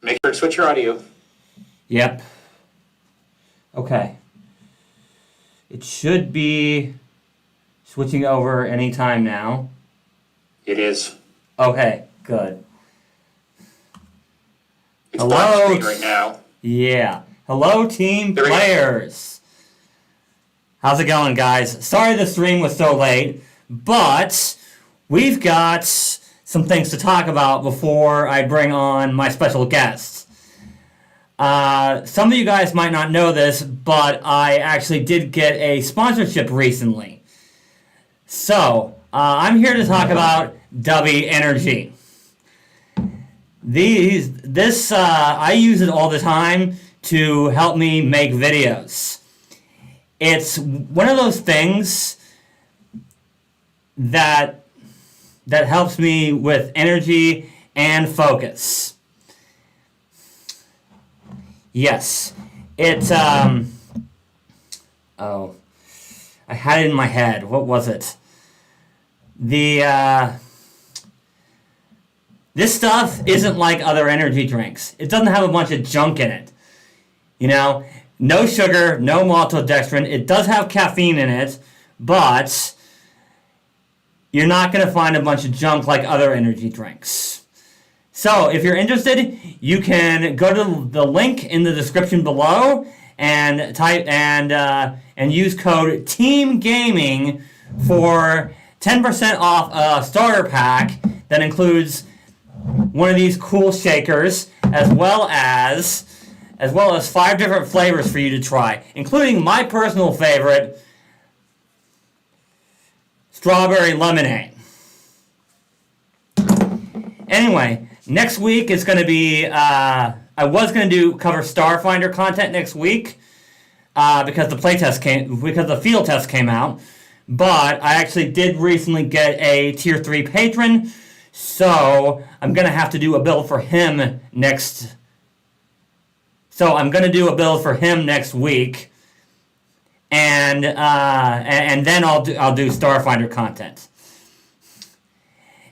Make sure to switch your audio. Yep. Okay. It should be switching over anytime now. It is. Okay, good. It's Hello. black screen right now. Yeah. Hello, team There we go. players. How's it going, guys? Sorry the stream was so late, but we've got some things to talk about before I bring on my special guest. Some of you guys might not know this, but I actually did get a sponsorship recently. So, I'm here to talk about W Energy. I use it all the time to help me make videos. It's one of those things that helps me with energy and focus. Yes, it's oh, I had it in my head. What was it? This stuff isn't like other energy drinks. It doesn't have a bunch of junk in it. You know, no sugar, no maltodextrin. It does have caffeine in it, but you're not going to find a bunch of junk like other energy drinks. So, if you're interested, you can go to the link in the description below and type and use code TEAMGAMING for 10% off a starter pack that includes one of these cool shakers, as well as 5 different flavors for you to try, including my personal favorite, strawberry lemonade. Anyway, next week is going to be, I was going to cover Starfinder content next week, because the field test came out, but I actually did recently get a tier 3 patron, so I'm going to have to do a build for him next. So I'm going to do a build for him next week, and then I'll do Starfinder content.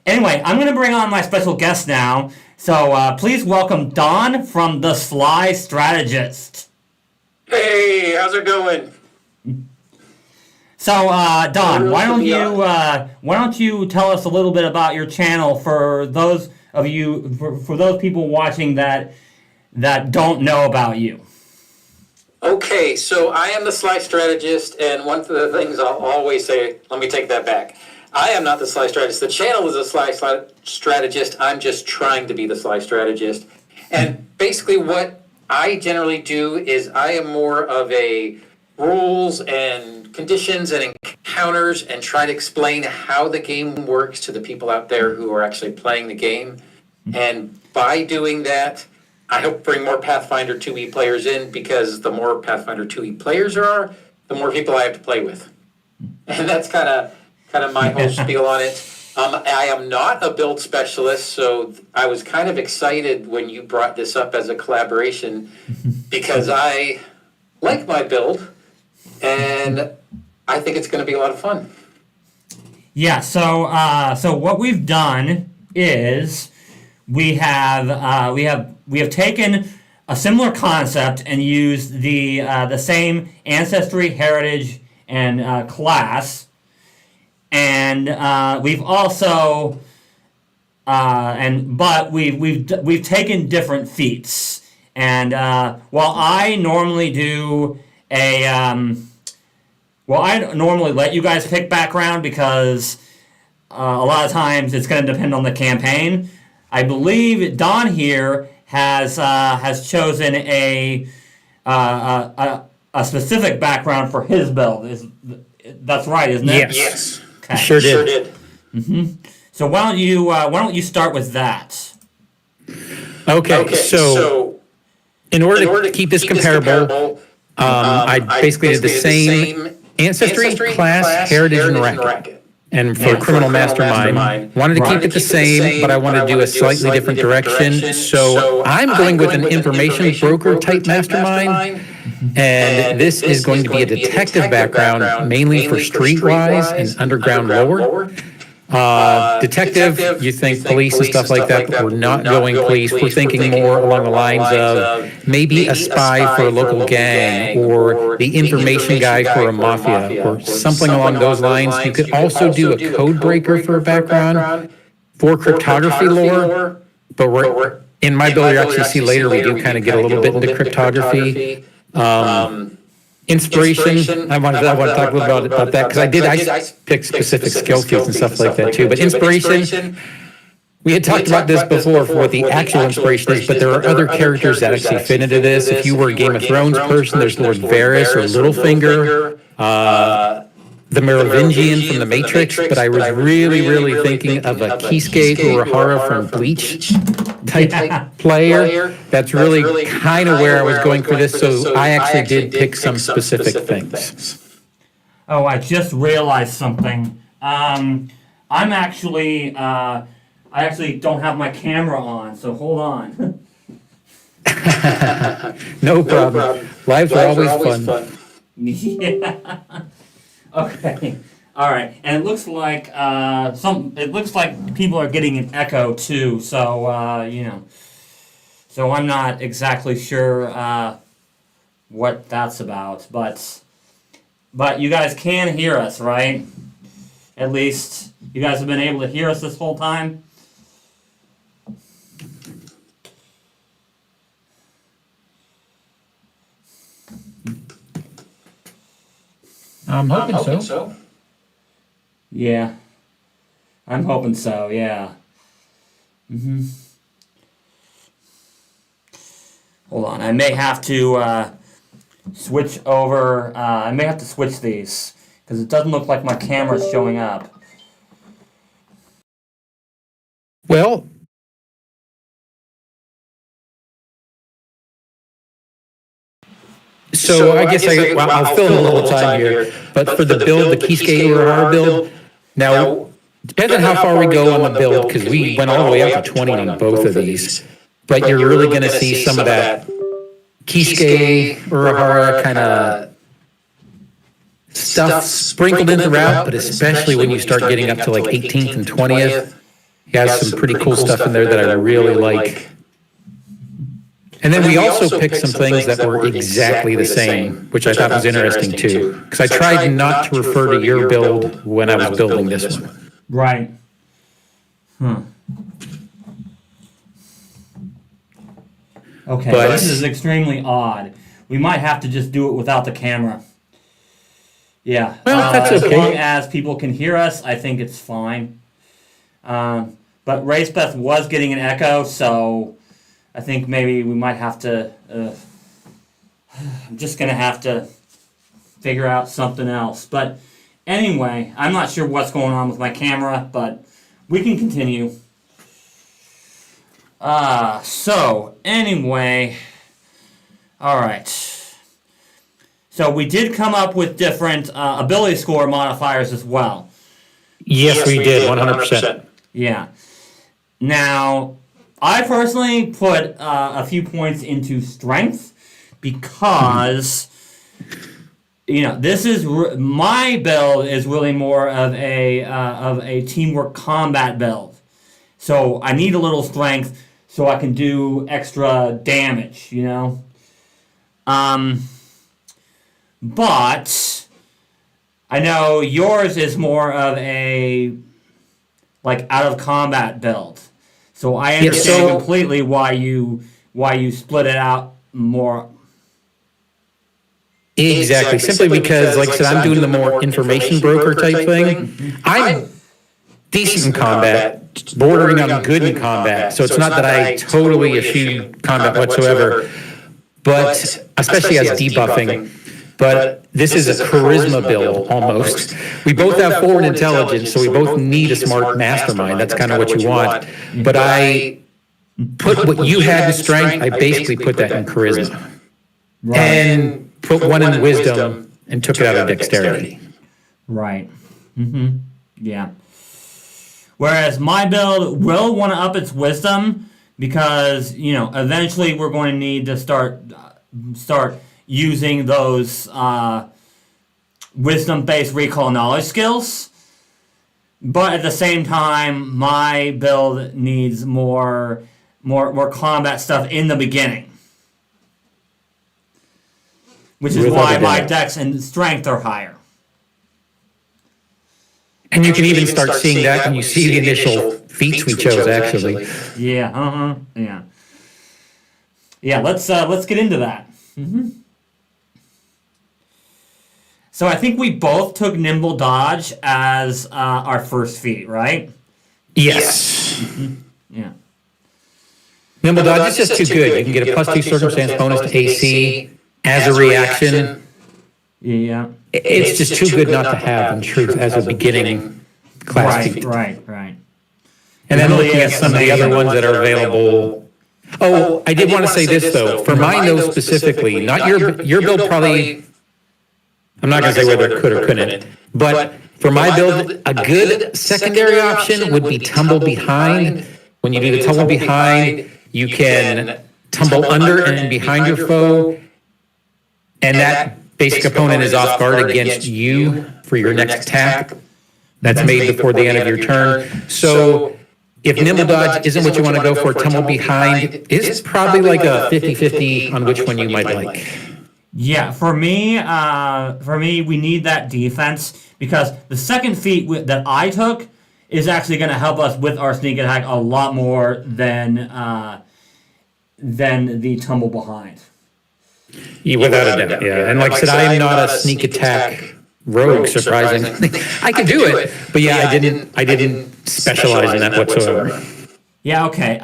Anyway, I'm going to bring on my special guest now. So please welcome Don from the Sly Strategist. Hey, how's it going? So Don, why don't you tell us a little bit about your channel for those of you for those people watching that don't know about you? Okay, so I am the Sly Strategist, and one of the things I'll always say, let me take that back. I am not the Sly Strategist. The channel is the Sly Strategist. I'm just trying to be the Sly Strategist. And basically what I generally do is I am more of a rules and conditions and encounters and try to explain how the game works to the people out there who are actually playing the game. And by doing that, I hope bring more Pathfinder 2e players in, because the more Pathfinder 2e players there are, the more people I have to play with. And that's kind of my whole spiel on it. I am not a build specialist, so I was kind of excited when you brought this up as a collaboration, because I like my build, and I think it's going to be a lot of fun. Yeah. So what we've done is we have taken a similar concept and used the same ancestry, heritage, and class. And we've also but we've taken different feats. And while I normally do I normally let you guys pick background, because a lot of times it's going to depend on the campaign. I believe Don here has chosen a specific background for his build. That's right, isn't it? Yes. Okay. Sure did. Mm-hmm. So why don't you start with that? Okay, so in order to keep this comparable, I basically did the same ancestry, class, heritage, and racket. And for Criminal Mastermind, wanted to keep it the same, but I wanted to do a slightly different direction. So I'm going with an information broker type mastermind. And this is going to be a detective background, mainly for streetwise and underground lore. Detective, you think police and stuff like that, but we're not going police. We're thinking more along the lines of maybe a spy for a local gang or the information guy for a mafia or something along those lines. You could also do a code breaker for a background for cryptography lore, but in my build, you actually see later, we do kind of get a little bit into cryptography. Inspiration, I want to talk a little about that, because I picked specific skill fields and stuff like that too. But inspiration, we had talked about this before for what the actual inspiration is, but there are other characters that actually fit into this. If you were a Game of Thrones person, there's Lord Varys or Littlefinger, the Merovingian from The Matrix, but I was really thinking of a Keyskate or Uhura from Bleach type player. That's really kind of where I was going for this, so I actually did pick some specific things. Oh, I just realized something. I actually don't have my camera on, so hold on. No problem. Lives are always fun. Yeah. Okay. All right. And it looks like people are getting an echo too. So so I'm not exactly sure what that's about, but you guys can hear us, right? At least you guys have been able to hear us this whole time. I'm hoping so. Yeah. I'm hoping so, yeah. Hold on, I may have to switch over. I may have to switch these, because it doesn't look like my camera's showing up. Well, so I guess I'll fill in a little time here, but for the build, the Keyskate or our build, now, depends on how far we go on the build, because we went all the way up to 20 on both of these, but you're really going to see some of that Keyskate or Uhura kind of stuff sprinkled in throughout, but especially when you start getting up to like 18th and 20th, he has some pretty cool stuff in there that I really like. And then we also picked some things that were exactly the same, which I thought was interesting too, because I tried not to refer to your build when I was building this one. Right. Okay, But- this is extremely odd. We might have to just do it without the camera. Yeah. Well, that's As okay. long as people can hear us, I think it's fine. But Racebeth was getting an echo, so I think maybe we might have to. I'm just gonna have to figure out something else. But anyway, I'm not sure what's going on with my camera, but we can continue. So anyway, all right. So we did come up with different ability score modifiers as well. Yes, we did, 100%. Yeah. Now, I personally put a few points into strength because, this is my build is really more of a teamwork combat build. So I need a little strength so I can do extra damage, But I know yours is more of a out of combat build. So I understand completely why you split it out more. Exactly. Simply because, like I said, I'm doing the more information broker type thing. I'm decent in combat, bordering on good in combat. So it's not that I totally eschew combat whatsoever, but especially as debuffing. But this is a charisma build almost. We both have forward intelligence, so we both need a smart mastermind. That's kind of what you want. But I put what you had in strength, I basically put that in charisma. Right. And put one in wisdom and took it out of dexterity. Right. Yeah. Whereas my build will want to up its wisdom because, eventually we're going to need to start using those wisdom-based recall knowledge skills, But at the same time, my build needs more combat stuff in the beginning. Which is why my dex and strength are higher. And you can even start seeing that when you see the initial feats we chose, actually. Yeah, yeah. Yeah, let's get into that. So I think we both took Nimble Dodge as our first feat, right? Yes. Yeah. Nimble Dodge is just too good. You can get a +2 circumstance bonus to AC as a reaction. Yeah. It's just too good not to have, in truth, as a beginning class feat. Right. And then looking at some of the other ones that are available. Oh, I did want to say this, though. For mine, though, specifically, not your build probably... I'm not going to say whether it could or couldn't, but for my build, a good secondary option would be tumble behind. When you do the tumble behind, you can tumble under and behind your foe, and that basic opponent is off guard against you for your next attack. That's made before the end of your turn. So if Nimble Dodge isn't what you want to go for, tumble behind is probably like a 50-50 on which one you might like. Yeah, for me, we need that defense because the second feat that I took is actually going to help us with our sneak attack a lot more than the tumble behind. Yeah, without a doubt, yeah. And like I said, I am not a sneak attack rogue, surprisingly. I could do it, but yeah, I didn't specialize in that whatsoever. Yeah, okay.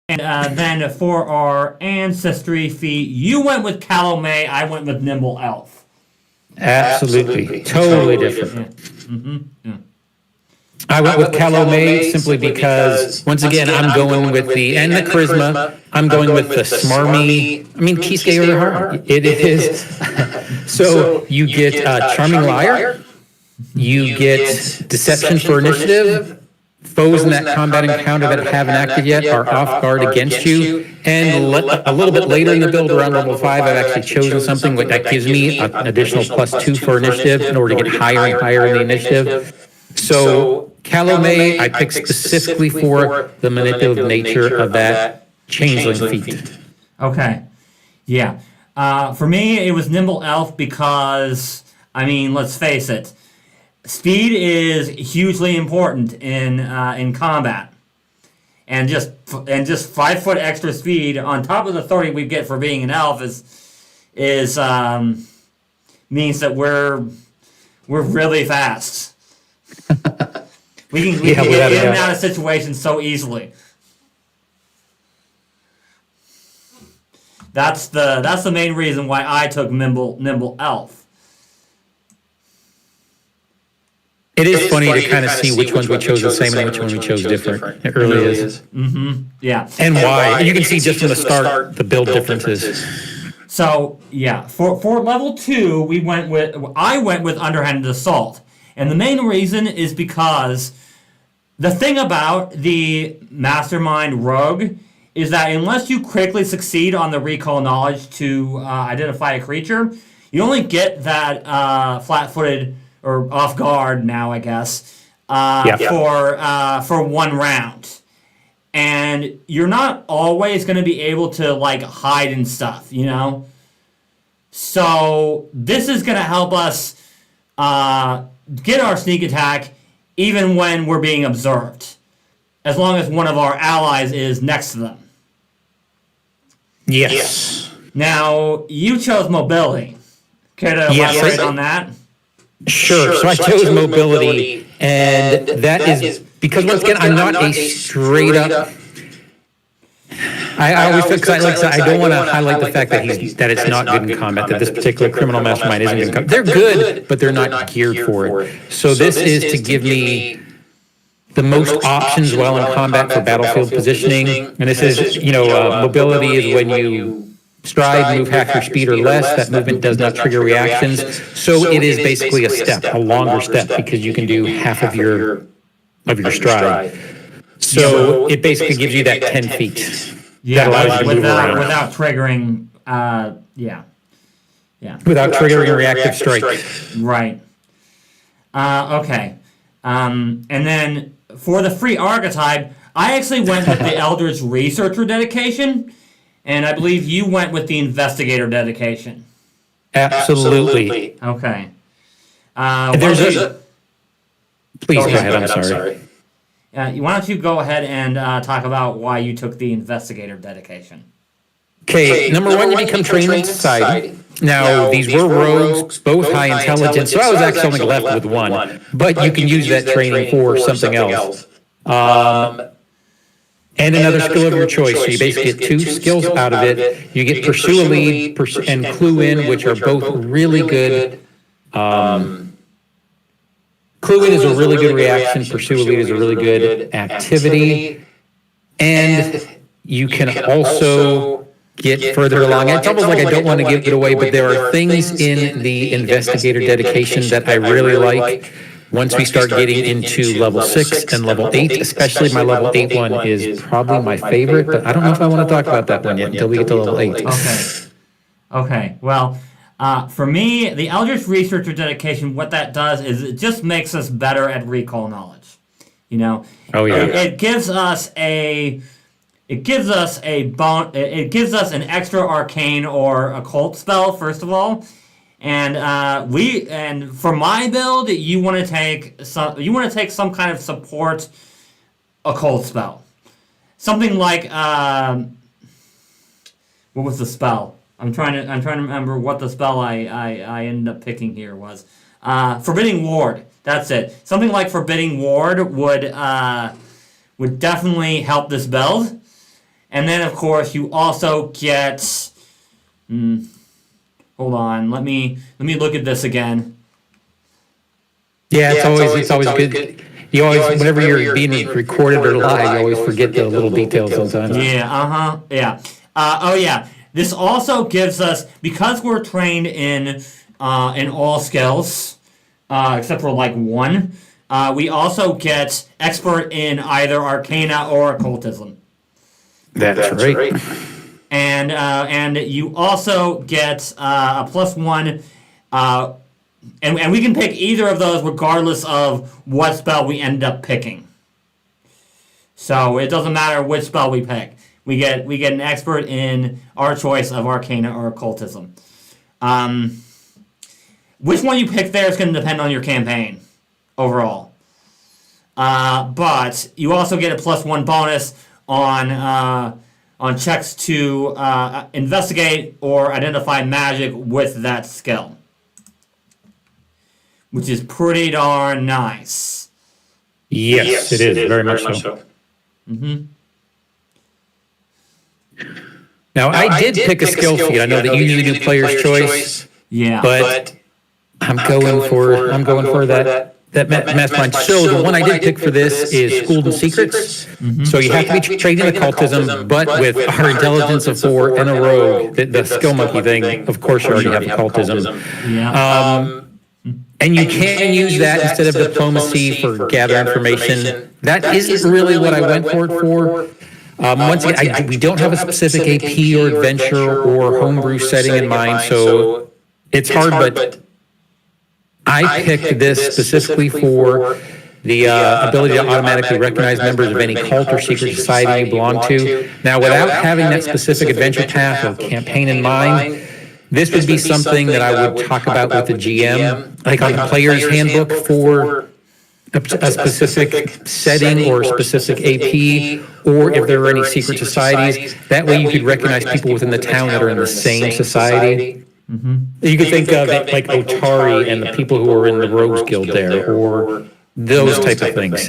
And then for our ancestry feat, you went with Calomay, I went with Nimble Elf. Absolutely. Totally different. Yeah. I went with Calomay simply because, once again, I'm going with the charisma. I'm going with the smarmy. I mean, Keyskate or heart. It is. So you get Charming Liar. You get Deception for Initiative. Foes in that combat encounter that haven't acted yet are off guard against you. And a little bit later in the build, around level 5, I've actually chosen something that gives me an additional +2 for initiative in order to get higher and higher in the initiative. So Calomay, I picked specifically for the manipulative nature of that changeling feat. Okay. Yeah. For me, it was Nimble Elf because, I mean, let's face it, speed is hugely important in combat, and just 5 foot extra speed on top of the 30 we get for being an elf is means that we're really fast. we can get in and out of situations so easily. That's the main reason why I took Nimble Elf. It is funny to kind of see which ones we chose the same and which one we chose different. It really is. Yeah. And why. You can see just from the start the build differences. So, yeah, for level 2, I went with Underhanded Assault. And the main reason is because the thing about the Mastermind Rogue is that unless you critically succeed on the recall knowledge to identify a creature, you only get that flat-footed or off guard now, I guess, for 1 round. And you're not always going to be able to, like, hide and stuff, you know? So this is going to help us get our sneak attack even when we're being observed, as long as one of our allies is next to them. Yes. Now, you chose mobility. Care to elaborate on that? Sure. So I chose mobility, and that is because, once again, I'm not a straight up. I always feel, because I don't want to highlight the fact that it's not good in combat, that this particular criminal mastermind isn't good in combat. They're good, but they're not geared for it. So this is to give me the most options while in combat for battlefield positioning. And this is, mobility is when you stride, move half your speed or less. That movement does not trigger reactions. So it is basically a step, a longer step, because you can do half of your stride. So it basically gives you that 10 feet. Yeah, that allows you to move around. Without triggering, Without triggering a reactive strike. Right. Okay. And then for the free archetype, I actually went with the Eldritch Researcher dedication, and I believe you went with the Investigator dedication. Absolutely. Okay. Please go ahead. I'm sorry. Why don't you go ahead and talk about why you took the Investigator dedication? Okay, number one, you become trained in society. Now, these were rogues, both high intelligence, so I was actually only left with one. But you can use that training for something else. And another skill of your choice. So you basically get 2 skills out of it. You get Pursue a Lead and Clue In, which are both really good. Clue In is a really good reaction. Pursue a Lead is a really good activity. And you can also get further along. It's almost like I don't want to give it away, but there are things in the Investigator dedication that I really like. Once we start getting into level 6 and level 8, especially my level 8 one is probably my favorite, but I don't know if I want to talk about that one yet until we get to level 8. Okay. Well, for me, the Eldritch Researcher dedication, what that does is it just makes us better at recall knowledge. You know, it gives us an extra arcane or occult spell, first of all. And for my build, you want to take some kind of support occult spell. Something like what was the spell? I'm trying to remember what the spell I ended up picking here was. Forbidding Ward. That's it. Something like Forbidding Ward would definitely help this build. And then of course you also get hold on, let me look at this again. Yeah, it's always good. You always, whenever you're being recorded or live, you always forget the little details sometimes. Yeah. This also gives us, because we're trained in all skills, except for like one, we also get expert in either Arcana or Occultism. That's right. And you also get a +1, and we can pick either of those regardless of what spell we end up picking. So it doesn't matter which spell we pick. We get an expert in our choice of Arcana or Occultism. Which one you pick there is going to depend on your campaign overall. But you also get a +1 bonus on checks to investigate or identify magic with that skill, which is pretty darn nice. Yes, it is very much so. Mm-hmm. Now, I did pick a skill feat. I know that you usually do player's choice. Yeah, but I'm going for that mastermind. So the one I did pick for this is Schooled in Secrets. Mm-hmm. So you have to be trained in occultism, but with our intelligence of 4 and a rogue, the skill monkey thing, of course you already have occultism. Yeah. And you can use that instead of diplomacy for gather information. That isn't really what I went for it for. Once again, we don't have a specific AP or adventure or homebrew setting in mind, so it's hard, but I picked this specifically for the ability to automatically recognize members of any cult or secret society you belong to. Now, without having that specific adventure path or campaign in mind, this would be something that I would talk about with the GM, like on the player's handbook for a specific setting or a specific AP, or if there were any secret societies. That way you could recognize people within the town that are in the same society. Mm-hmm. You could think of it like Otari and the people who are in the Rogues Guild there, or those type of things.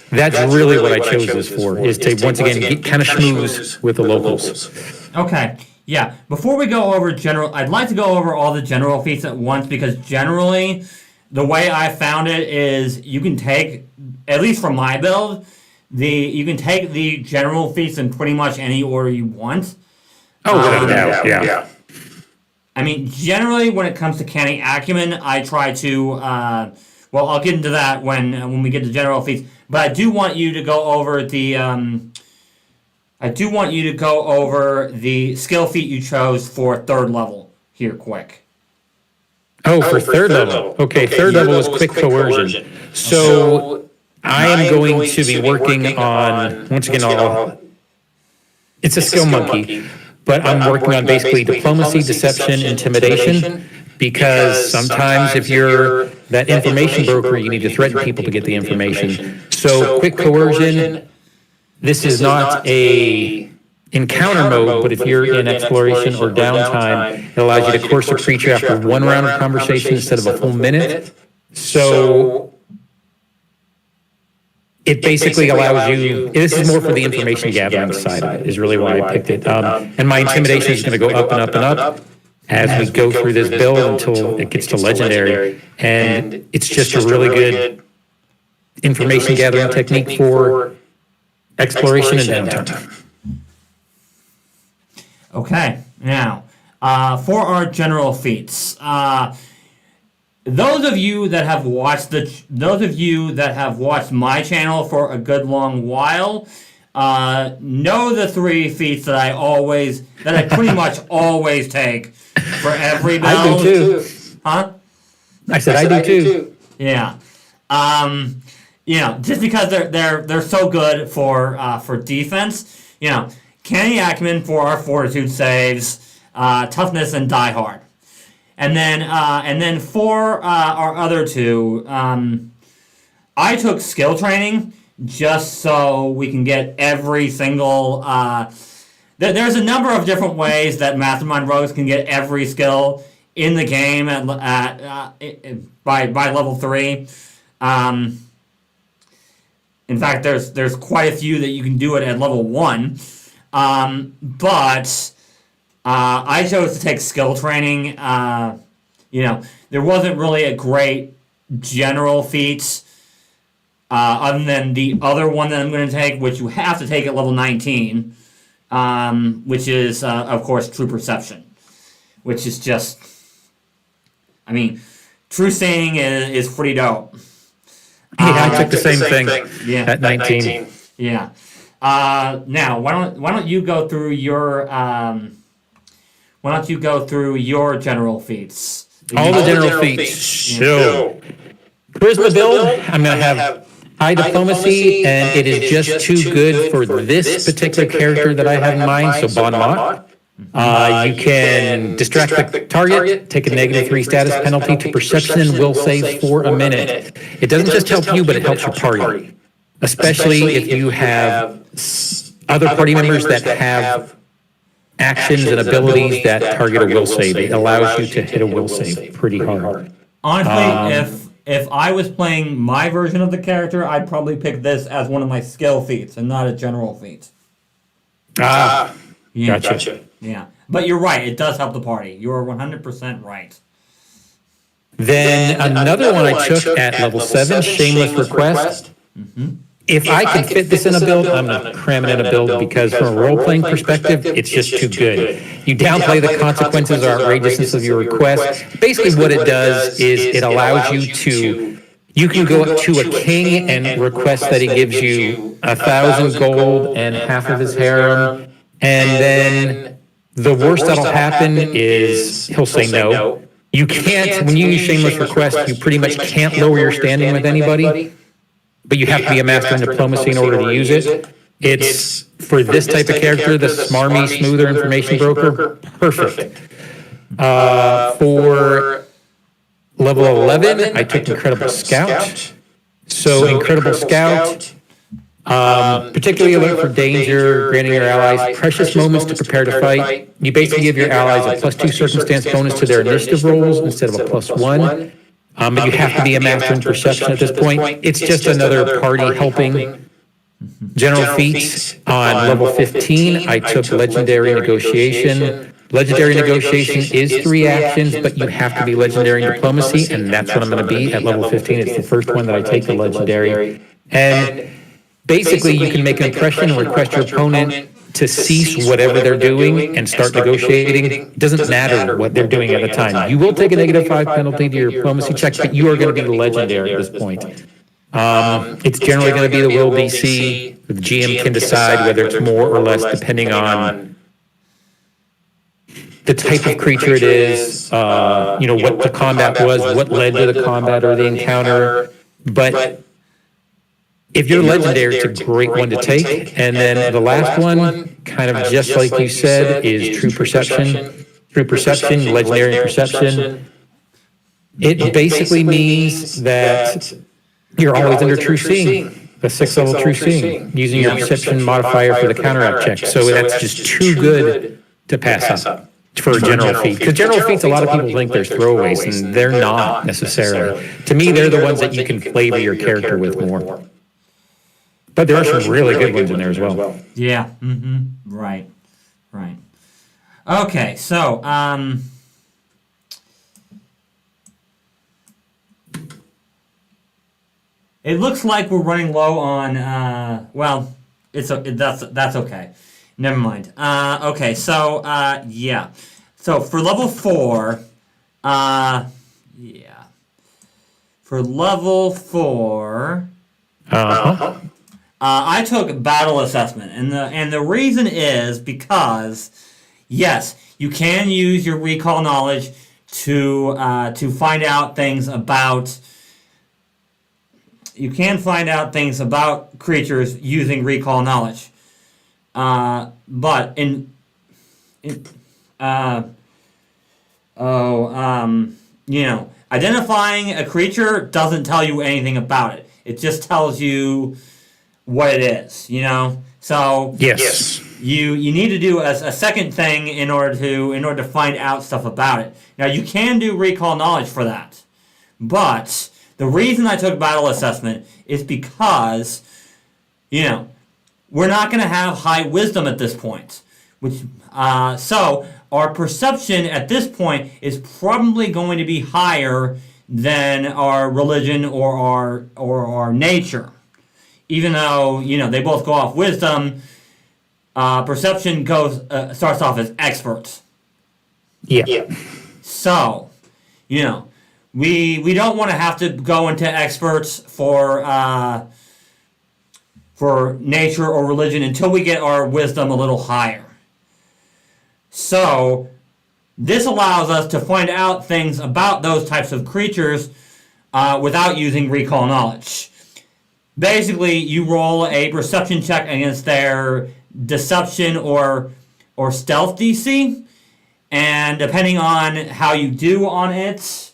That's really what I chose this for, is to once again get kind of schmooze with the locals. Okay. Yeah. Before we go over I'd like to go over all the general feats at once, because generally the way I found it is you can take, at least for my build, you can take the general feats in pretty much any order you want. Oh, without a doubt, yeah. I mean, generally, when it comes to canning acumen, I try to. Well, I'll get into that when we get to general feats. But I do want you to go over the. I do want you to go over the skill feat you chose for 3rd level here, quick. Oh, for third level. Okay, third level is quick coercion. So I am going to be working on, once again, it's a skill monkey, but I'm working on basically diplomacy, deception, intimidation, because sometimes if you're that information broker, you need to threaten people to get the information. So quick coercion, this is not a encounter mode, but if you're in exploration or downtime, it allows you to coerce a creature after one round of conversation instead of a full minute. So it basically allows you, this is more for the information gathering side of it, is really why I picked it. And my intimidation is going to go up and up and up as we go through this build until it gets to legendary. And it's just a really good information gathering technique for exploration and downtime. Okay, now for our general feats, those of you that have watched my channel for a good long while know the 3 feats that I pretty much always take for every build. I do too. Huh? I said I do too. Yeah. Just because they're so good for defense. Canny Ackman for our fortitude saves, toughness, and die hard. And then for our other 2, I took skill training just so we can get every single. There's a number of different ways that Mastermind Rogues can get every skill in the game by level 3. In fact, there's quite a few that you can do it at level 1. But I chose to take skill training. There wasn't really a great general feat other than the other one that I'm going to take, which you have to take at level 19, which is, of course, True Perception, which is just, True Seeing is pretty dope. Yeah, I took the same thing at 19. Yeah. Now, why don't you go through your general feats? All the general feats. So, charisma build, I'm going to have high diplomacy, and it is just too good for this particular character that I have in mind, so Bon Mot. You can distract the target, take a -3 status penalty to perception and will save for a minute. It doesn't just help you, but it helps your party. Especially if you have other party members that have actions and abilities that target a will save. It allows you to hit a will save pretty hard. Honestly, if I was playing my version of the character, I'd probably pick this as one of my skill feats and not a general feat. Yeah. Gotcha. Yeah, but you're right. It does help the party. You are 100% right. Then another one I took at level 7, Shameless Request. If I can fit this in a build, I'm going to cram it in a build because from a role-playing perspective, it's just too good. You downplay the consequences or outrageousness of your request. Basically what it does is it allows you can go up to a king and request that he gives you 1,000 gold and half of his harem, and then the worst that'll happen is he'll say no. You can't, when you use Shameless Request, you pretty much can't lower your standing with anybody. But you have to be a master in diplomacy in order to use it. It's, for this type of character, the smarmy, smoother information broker, perfect. For level 11, I took Incredible Scout. So Incredible Scout, particularly alert for danger, granting your allies precious moments to prepare to fight. You basically give your allies a +2 circumstance bonus to their initiative rolls instead of a +1. But you have to be a master in perception at this point. It's just another party helping. General feats on level 15, I took Legendary Negotiation. Legendary Negotiation is 3 actions, but you have to be Legendary in Diplomacy, and that's what I'm going to be at level 15. It's the first one that I take the Legendary. And basically, you can make an impression and request your opponent to cease whatever they're doing and start negotiating. It doesn't matter what they're doing at the time. You will take a -5 penalty to your diplomacy check, but you are going to be legendary at this point. It's generally going to be the will DC. The GM can decide whether it's more or less depending on the type of creature it is, what the combat was, what led to the combat or the encounter. But if you're legendary, it's a great one to take. And then the last one, kind of just like you said, is true perception. True perception, legendary perception. It basically means that you're always under true seeing, the 6th level true seeing, using your perception modifier for the counteract check. So that's just too good to pass up for a general feat. Because general feats, a lot of people think there's throwaways, and they're not necessarily. To me, they're the ones that you can flavor your character with more. But there are some really good ones in there as well. Yeah. Mm-hmm. Right. Okay. So, it looks like we're running low on. Well, that's okay. Never mind. Okay. So, yeah. So for level 4, yeah. For level 4. I took battle assessment, and the reason is because, yes, you can use your recall knowledge to find out things about. You can find out things about creatures using recall knowledge, but identifying a creature doesn't tell you anything about it. It just tells you what it is, So yes, you need to do a second thing in order to find out stuff about it. Now you can do recall knowledge for that, but the reason I took battle assessment is because we're not going to have high wisdom at this point, so our perception at this point is probably going to be higher than our religion or our nature. Even though, they both go off wisdom, perception starts off as expert. Yeah. So, we don't want to have to go into experts for nature or religion until we get our wisdom a little higher. So, this allows us to find out things about those types of creatures without using recall knowledge. Basically, you roll a perception check against their deception or stealth DC, and depending on how you do on it,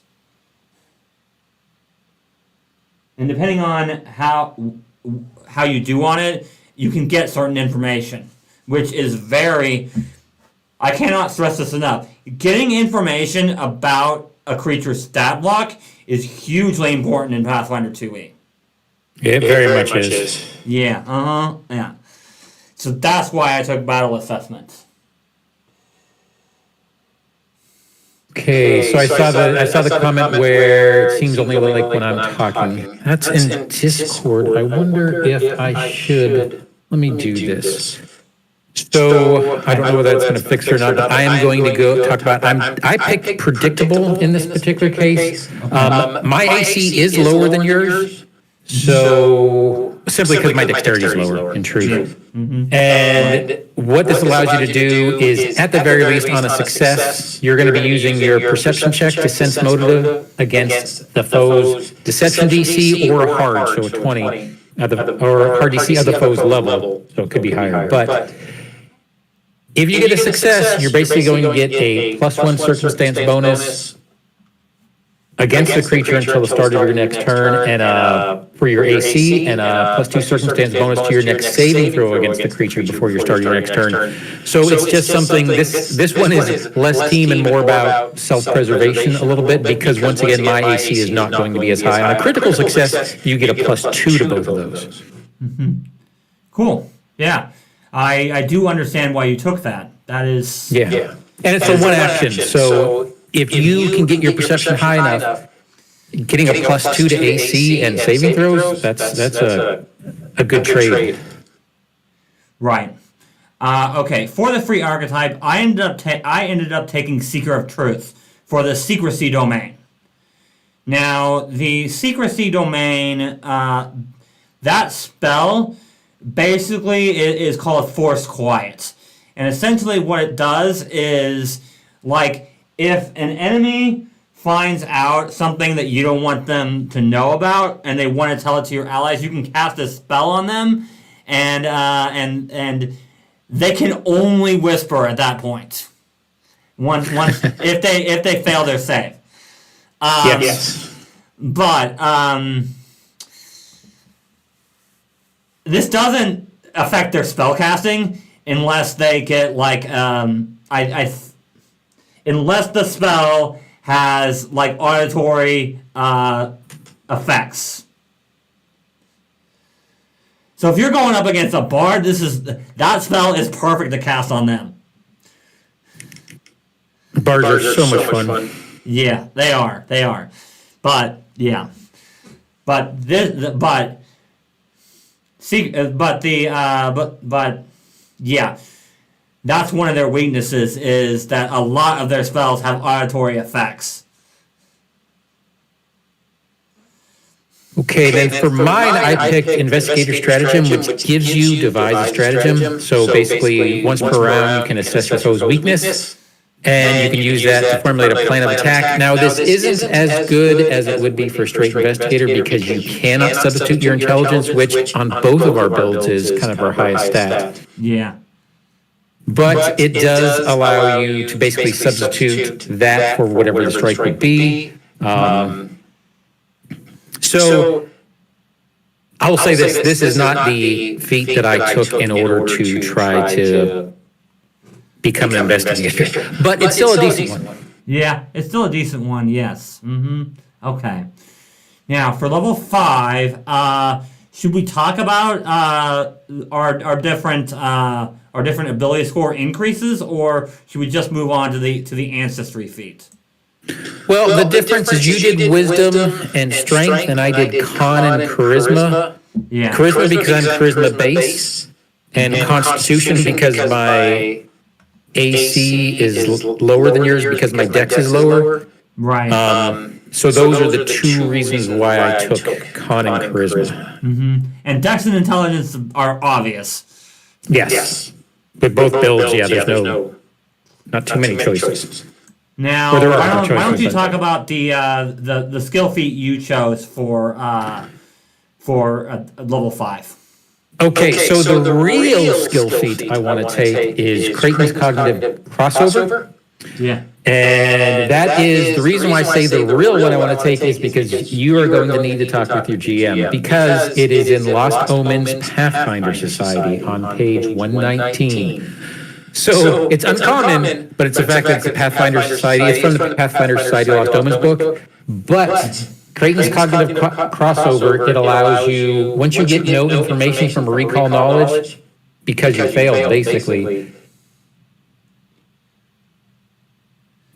you can get certain information, which is I cannot stress this enough. Getting information about a creature's stat block is hugely important in Pathfinder 2e. It very much is. Yeah, yeah. So that's why I took battle assessment. Okay, so I saw the comment where it seems only like when I'm talking. That's in Discord. I wonder if I should. Let me do this. So I don't know whether that's going to fix it or not, but I am going to go talk about. I picked predictable in this particular case. My AC is lower than yours. So simply because my dexterity is lower in truth. And what this allows you to do is, at the very least, on a success, you're going to be using your perception check to sense motive against the foe's deception DC or a hard, so a 20, or a hard DC at the foe's level, so it could be higher. But if you get a success, you're basically going to get a +1 circumstance bonus against the creature until the start of your next turn, and for your AC, and a +2 circumstance bonus to your next saving throw against the creature before you start your next turn. So it's just something. This one is less team and more about self-preservation a little bit, because once again, my AC is not going to be as high. On a critical success, you get a +2 to both of those. Cool. Yeah, I do understand why you took that. That is and it's a one action. So if you can get your perception high enough, getting a +2 to AC and saving throws, that's a good trade. Right. Okay. For the free archetype, I ended up taking Seeker of Truth for the secrecy domain. Now, the secrecy domain, that spell basically is called Forced Quiet, and essentially what it does is Like, if an enemy finds out something that you don't want them to know about, and they want to tell it to your allies, you can cast a spell on them, and they can only whisper at that point. Once if they fail their save. Yes. But this doesn't affect their spellcasting unless they get like unless the spell has like auditory effects. So if you're going up against a bard, that spell is perfect to cast on them. Bards are so much fun. Yeah, they are. They are. But yeah. But yeah. That's one of their weaknesses, is that a lot of their spells have auditory effects. Okay, then for mine, I picked Investigator Stratagem, which gives you Devise a Stratagem. So basically, once per round, you can assess your foe's weakness, and you can use that to formulate a plan of attack. Now, this isn't as good as it would be for straight Investigator because you cannot substitute your intelligence, which on both of our builds is kind of our highest stat. Yeah. But it does allow you to basically substitute that for whatever the strike would be. So I will say this is not the feat that I took in order to try to become an investigator, but it's still a decent one. Yeah, it's still a decent one, yes. Okay. Now, for level 5, should we talk about our different ability score increases, or should we just move on to the ancestry feat? Well, the difference is you did wisdom and strength, and I did con and charisma. Yeah. Charisma because I'm charisma base, and constitution because my AC is lower than yours because my dex is lower. Right. So those are the two reasons why I took con and charisma. And dex and intelligence are obvious. Yes. With both builds, there's not too many choices. Now, why don't you talk about the skill feat you chose for level 5? Okay, so the real skill feat I want to take is Creighton's Cognitive Crossover. Yeah. And that is the reason why I say the real one I want to take is because you are going to need to talk with your GM, because it is in Lost Omens Pathfinder Society on page 119. So it's uncommon, but it's the fact that it's a Pathfinder Society. It's from the Pathfinder Society Lost Omens book. But Creighton's Cognitive Crossover, it allows you, once you get no information from a recall knowledge, because you failed, basically,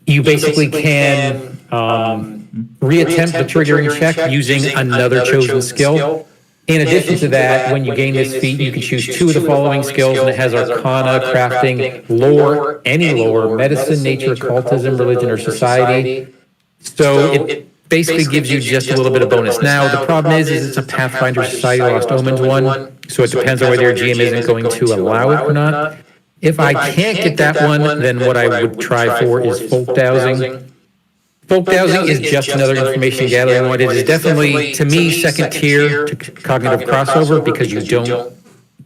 you basically can reattempt the triggering check using another chosen skill. In addition to that, when you gain this feat, you can choose 2 of the following skills, and it has Arcana, Crafting, Lore, any lore, Medicine, Nature, Occultism, Religion, or Society. So it basically gives you just a little bit of bonus. Now, the problem is it's a Pathfinder Society Lost Omens one, so it depends on whether your GM isn't going to allow it or not. If I can't get that one, then what I would try for is Folk Dowsing. Folk Dowsing is just another information gathering one. It is definitely, to me, second tier to Cognitive Crossover because you don't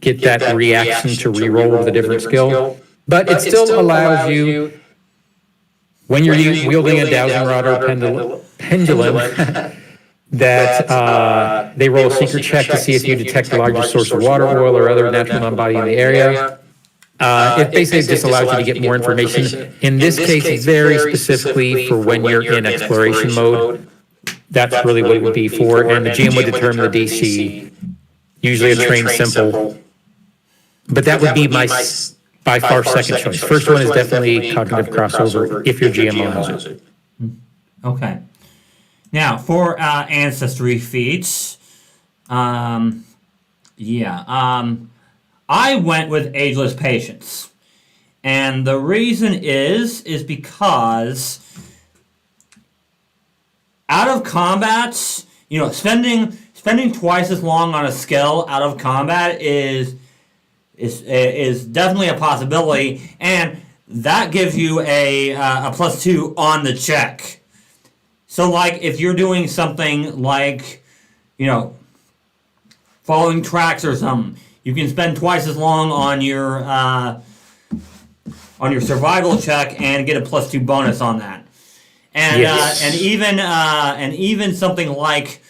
get that reaction to reroll with a different skill. But it still allows you, when you're wielding a dowsing rod or pendulum, that they roll a secret check to see if you detect the largest source of water, oil, or other natural non-body in the area. It basically just allows you to get more information. In this case, very specifically for when you're in exploration mode. That's really what it would be for. And the GM would determine the DC, usually a trained simple. But that would be my by far second choice. First one is definitely Cognitive Crossover if your GM allows it. Okay. Now, for ancestry feats, I went with Ageless Patience. And the reason is because out of combats, spending twice as long on a skill out of combat is definitely a possibility. And that gives you a +2 on the check. So, like, if you're doing something like, following tracks or something, you can spend twice as long on your survival check and get a +2 bonus on that. And Yes. and even something like,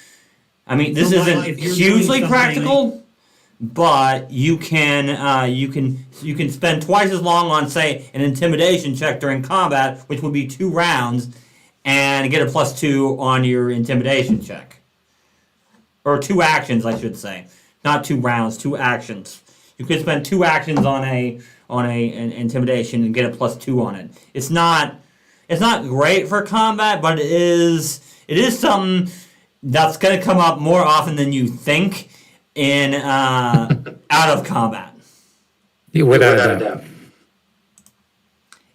I mean, this isn't hugely practical, but you can spend twice as long on, say, an intimidation check during combat, which would be 2 rounds, and get a +2 on your intimidation check, or 2 actions, I should say, not 2 rounds, 2 actions. You could spend 2 actions on an intimidation and get a +2 on it. It's not great for combat, but it is something that's going to come up more often than you think in out of combat. Without a doubt.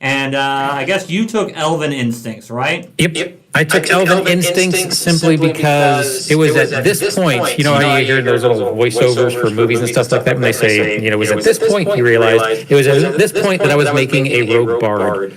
And I guess you took Elven Instincts, right? Yep. I took Elven Instincts simply because it was at this point, you know how you hear those little voiceovers for movies and stuff like that when they say, it was at this point you realized, it was at this point that I was making a rogue bard.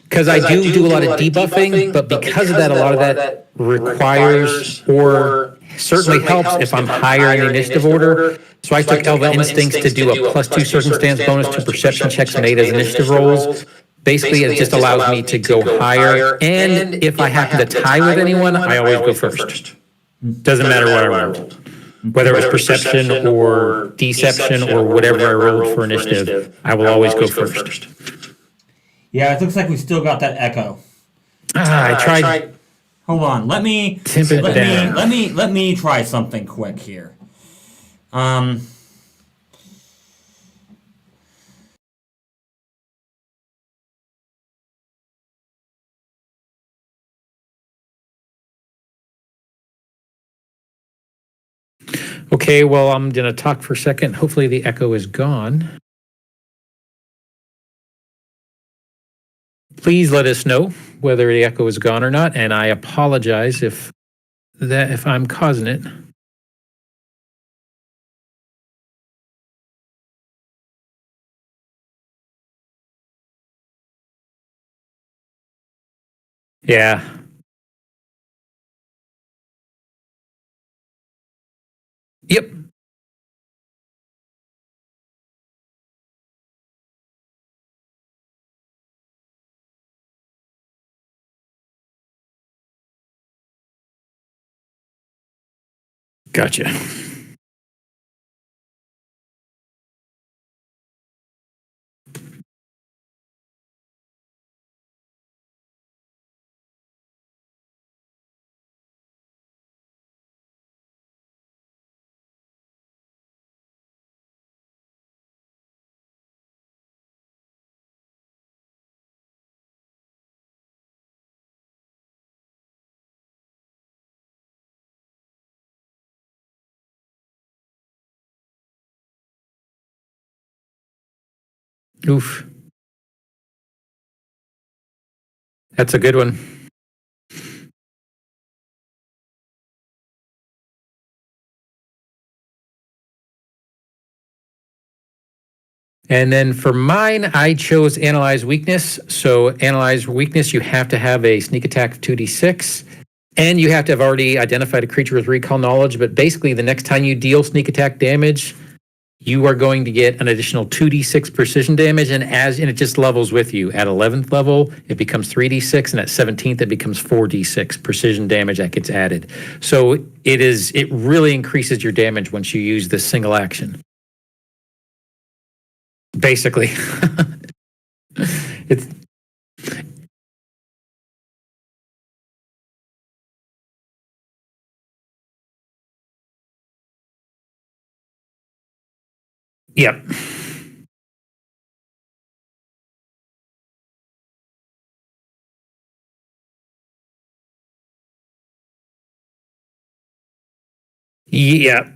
Because I do a lot of debuffing, but because of that, a lot of that requires or certainly helps if I'm higher in the initiative order. So I took Elven Instincts to do a +2 circumstance bonus to perception checks made as initiative rolls. Basically, it just allows me to go higher, and if I happen to tie with anyone, I always go first. Doesn't matter what I rolled. Whether it was perception or deception or whatever I rolled for initiative, I will always go first. Yeah, it looks like we still got that echo. I tried. Hold on, let me try something quick here. Okay, well, I'm going to talk for a second. Hopefully the echo is gone. Please let us know whether the echo is gone or not, and I apologize if I'm causing it. Yeah. Yep. Gotcha. Oof. That's a good one. And then for mine, I chose Analyze Weakness. So Analyze Weakness, you have to have a sneak attack of 2d6, and you have to have already identified a creature with recall knowledge. But basically, the next time you deal sneak attack damage, you are going to get an additional 2d6 precision damage, and it just levels with you. At 11th level, it becomes 3d6, and at 17th, it becomes 4d6 precision damage that gets added. So it really increases your damage once you use this single action. Basically. It's Yep. Yeah.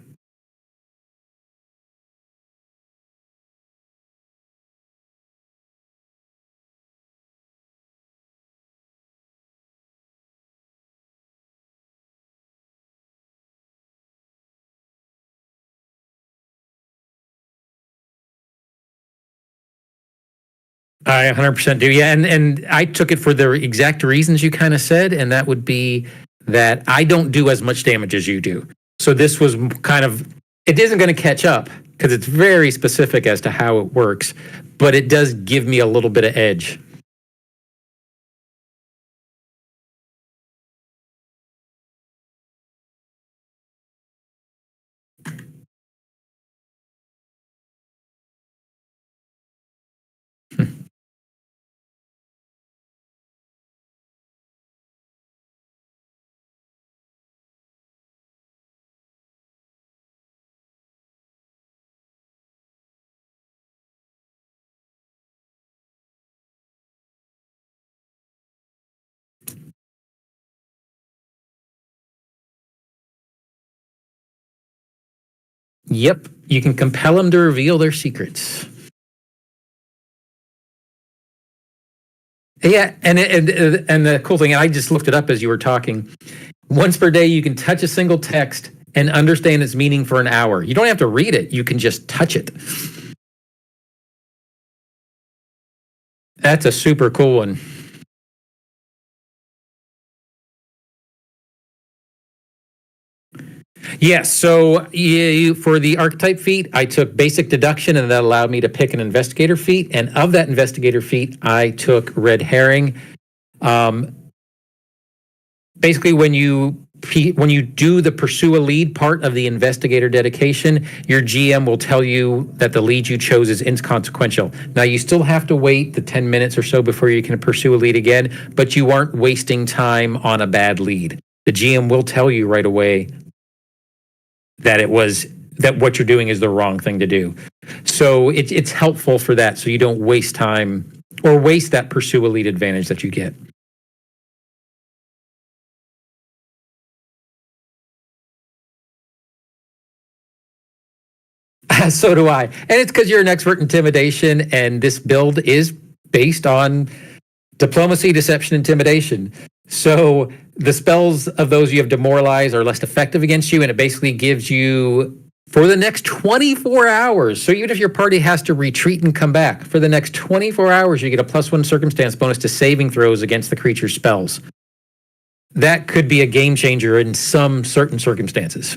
I 100% do. Yeah. And I took it for the exact reasons you kind of said. And that would be that I don't do as much damage as you do. So this was kind of, it isn't going to catch up because it's very specific as to how it works, but it does give me a little bit of edge. Yep. You can compel them to reveal their secrets. Yeah, and the cool thing, I just looked it up as you were talking. Once per day, you can touch a single text and understand its meaning for an hour. You don't have to read it; you can just touch it. That's a super cool one. Yes. So for the archetype feat, I took basic deduction, and that allowed me to pick an investigator feat. And of that investigator feat, I took red herring. Basically, when you do the pursue a lead part of the investigator dedication, your GM will tell you that the lead you chose is inconsequential. Now, you still have to wait the 10 minutes or so before you can pursue a lead again, but you aren't wasting time on a bad lead. The GM will tell you right away that what you're doing is the wrong thing to do. So it's helpful for that, so you don't waste time or waste that pursue a lead advantage that you get. So do I. And it's because you're an expert intimidation, and this build is based on diplomacy, deception, intimidation. So the spells of those you have demoralize are less effective against you, and it basically gives you for the next 24 hours. So even if your party has to retreat and come back, for the next 24 hours, you get a +1 circumstance bonus to saving throws against the creature's spells. That could be a game changer in some certain circumstances.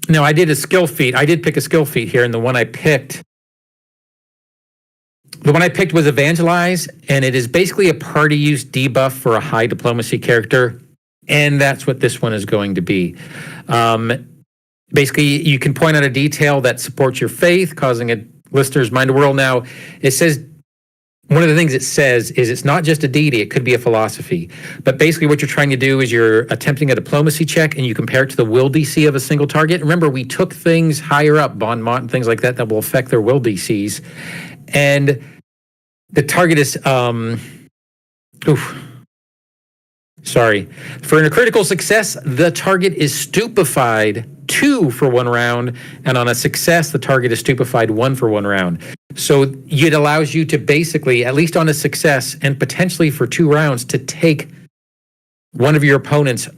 No, I did a skill feat. I did pick a skill feat here, and the one I picked was Evangelize, and it is basically a party use debuff for a high diplomacy character, and that's what this one is going to be. Basically, you can point out a detail that supports your faith, causing a listener's mind to whirl. Now, it says one of the things it says is it's not just a deity, it could be a philosophy. But basically, what you're trying to do is you're attempting a diplomacy check and you compare it to the will DC of a single target. Remember, we took things higher up, Bon Mot and things like that, that will affect their will DCs. And the target is, sorry. For a critical success, the target is stupefied 2 for 1 round, and on a success, the target is stupefied 1 for 1 round. So it allows you to basically, at least on a success, and potentially for 2 rounds, to take one of your opponents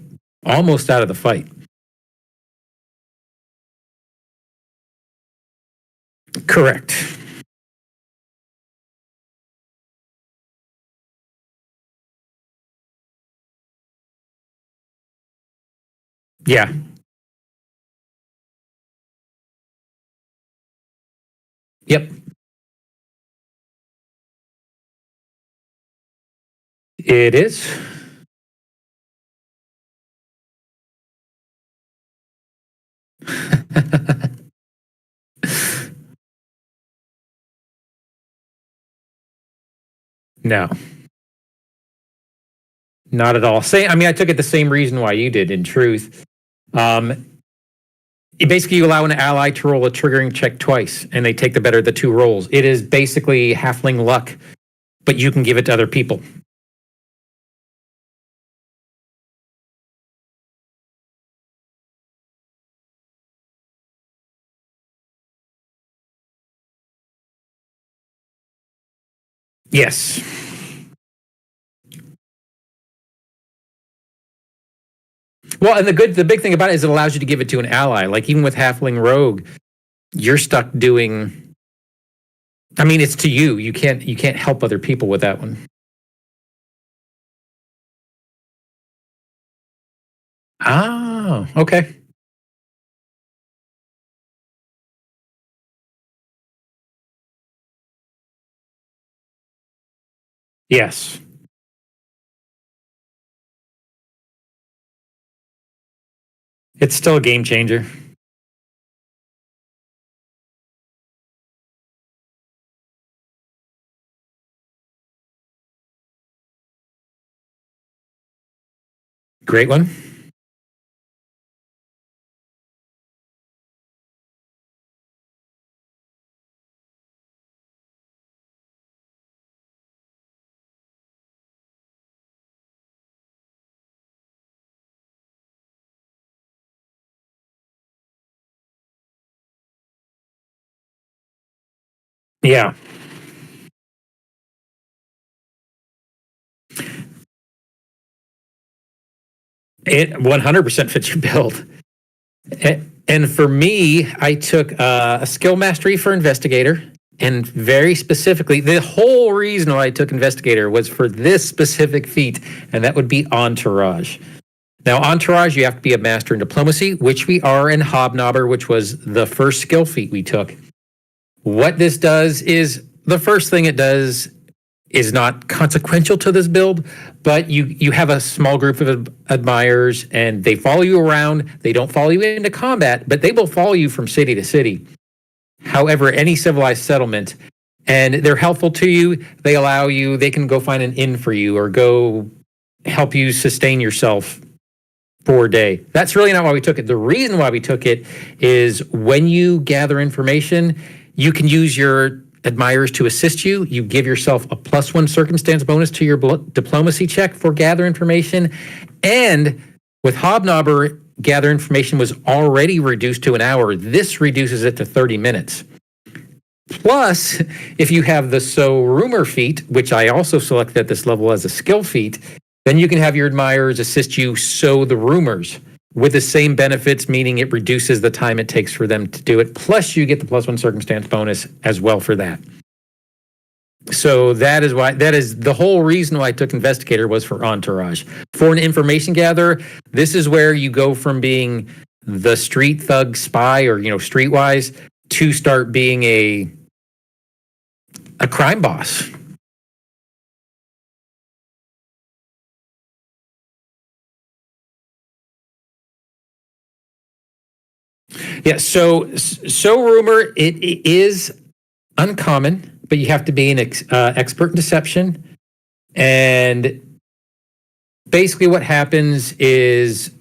almost out of the fight. Correct. Yeah. Yep. It is. No, not at all. I mean, I took it the same reason why you did, in truth. Basically, you allow an ally to roll a triggering check twice, and they take the better of the 2 rolls. It is basically halfling luck, but you can give it to other people. Yes. Well, and the big thing about it is it allows you to give it to an ally. Like even with Halfling Rogue, you're stuck doing. I mean, it's to you. You can't help other people with that one. Oh, okay. Yes. It's still a game changer. Great one. Yeah. It 100% fits your build. And for me, I took a skill mastery for investigator. And very specifically, the whole reason why I took investigator was for this specific feat, and that would be entourage. Now, entourage, you have to be a master in diplomacy, which we are, and hobnobber, which was the first skill feat we took. What this does is, the first thing it does is not consequential to this build, but you have a small group of admirers and they follow you around. They don't follow you into combat, but they will follow you from city to city. However, any civilized settlement, and they're helpful to you. They allow you, they can go find an inn for you or go help you sustain yourself for a day. That's really not why we took it. The reason why we took it is when you gather information, you can use your admirers to assist you. You give yourself a +1 circumstance bonus to your diplomacy check for gather information. And with hobnobber, gather information was already reduced to an hour. This reduces it to 30 minutes. Plus, if you have the sow rumor feat, which I also selected at this level as a skill feat, then you can have your admirers assist you sow the rumors with the same benefits, meaning it reduces the time it takes for them to do it. Plus, you get the +1 circumstance bonus as well for that. So that is the whole reason why I took investigator was for entourage. For an information gatherer, this is where you go from being the street thug spy or streetwise to start being a crime boss. Yeah, so rumor, it is uncommon, but you have to be an expert in deception. And basically what happens is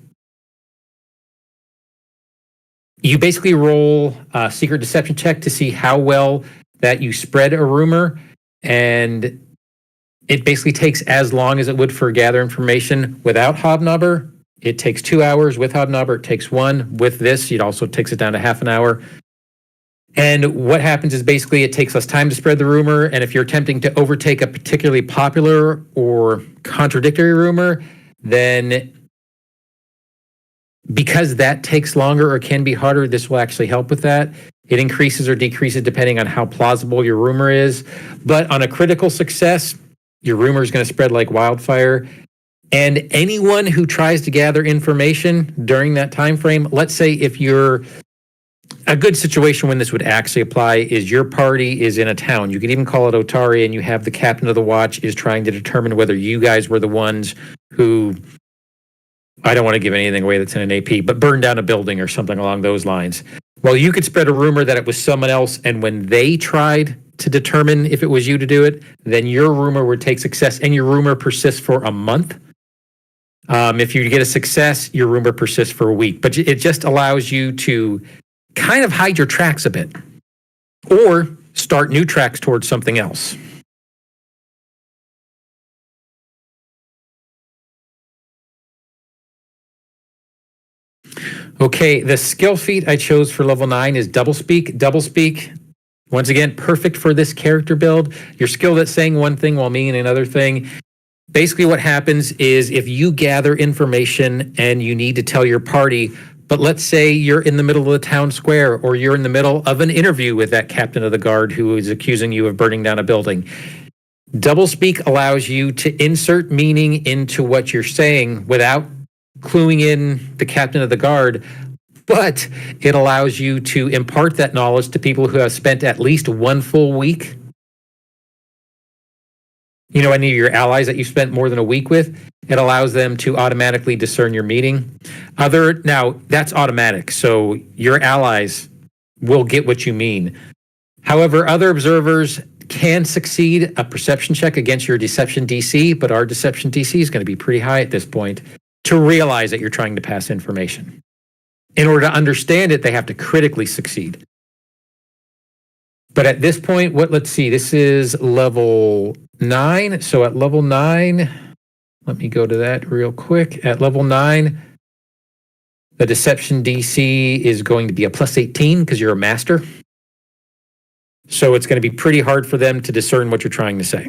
you basically roll a secret deception check to see how well that you spread a rumor. And it basically takes as long as it would for gather information without hobnobber. It takes 2 hours. With hobnobber, it takes 1. With this, it also takes it down to half an hour. And what happens is basically it takes less time to spread the rumor. And if you're attempting to overtake a particularly popular or contradictory rumor, then because that takes longer or can be harder, this will actually help with that. It increases or decreases depending on how plausible your rumor is. But on a critical success, your rumor is going to spread like wildfire. And anyone who tries to gather information during that time frame, let's say if you're a good situation when this would actually apply is your party is in a town. You could even call it Otari, and you have the captain of the watch is trying to determine whether you guys were the ones who, I don't want to give anything away that's in an AP, but burned down a building or something along those lines. Well, you could spread a rumor that it was someone else, and when they tried to determine if it was you to do it, then your rumor would take success, and your rumor persists for a month. If you get a success, your rumor persists for a week. But it just allows you to kind of hide your tracks a bit or start new tracks towards something else. Okay, the skill feat I chose for level 9 is doublespeak. Doublespeak Once again, perfect for this character build. You're skilled at saying one thing while meaning another thing. Basically, what happens is if you gather information and you need to tell your party, but let's say you're in the middle of the town square or you're in the middle of an interview with that captain of the guard who is accusing you of burning down a building. Doublespeak allows you to insert meaning into what you're saying without cluing in the captain of the guard, but it allows you to impart that knowledge to people who have spent at least one full week. You know, any of your allies that you spent more than a week with, it allows them to automatically discern your meaning. Now, that's automatic, so your allies will get what you mean. However, other observers can succeed a perception check against your deception DC, but our deception DC is going to be pretty high at this point to realize that you're trying to pass information. In order to understand it, they have to critically succeed. But at this point, let's see, this is level 9. So at level 9, let me go to that real quick. At level 9, the deception DC is going to be a plus 18 because you're a master. So it's going to be pretty hard for them to discern what you're trying to say.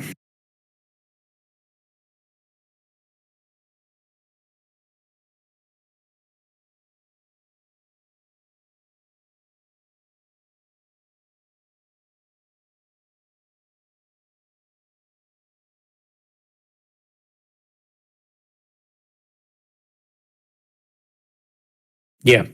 Yeah.